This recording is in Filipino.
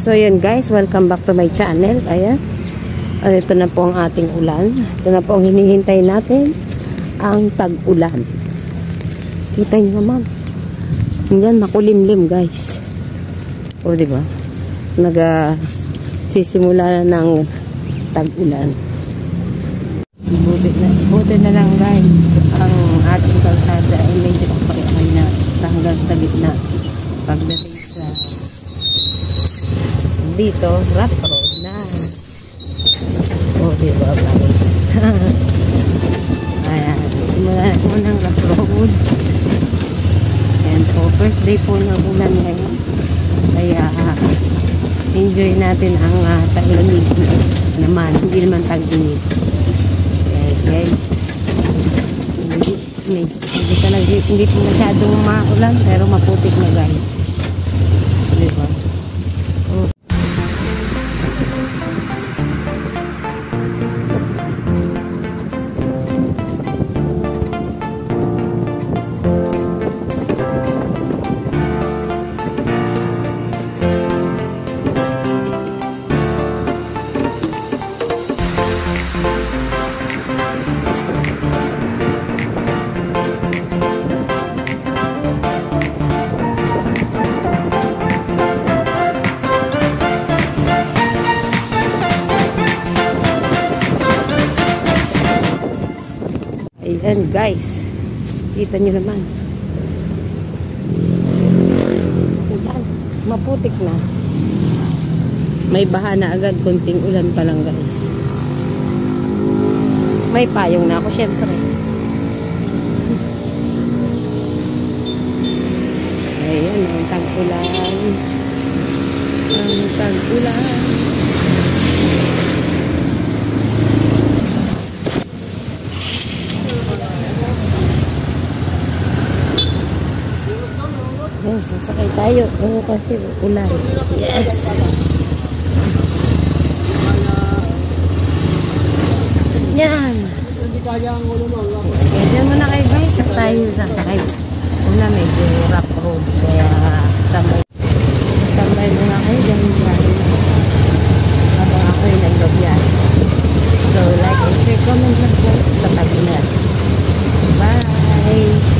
So yun guys, welcome back to my channel. Ayan. Ito na po ang ating ulan. Ito na po ang hinihintay natin. Ang tag-ulan. Kita nyo naman. Yan, makulimlim guys. O diba? Sisimula na ng tag-ulan. Buti na lang guys. Ang ating kalsada ay medyo pakiakay na hanggang sa gitna. Pagdating sa dito, rough road na. O diba guys? Ayan. Simula na po ng rough road. And po, first day po ng ulan ngayon. Kaya enjoy natin ang tag-lamig naman. Hindi naman tag-init. Ayan guys. Hindi po masyadong maulan pero maputik na guys. Diba? Oh. Ayan guys, kita nyo naman. Ayan, maputik na. May baha na agad, konting ulan pa lang guys. May payong na ako syempre. Ayan, ang tag-ulan. Ang tag-ulan. Yan, sasakay tayo. Oo, kasi ulan. Yes! Yan! Yan muna kayo guys. At tayo sasakay. Una, medyo rough road. Kaya standby muna kayo dahil guys. Habang ako yung nag-log yan. So, like and share, comment lang po sa tag-ulan. Bye!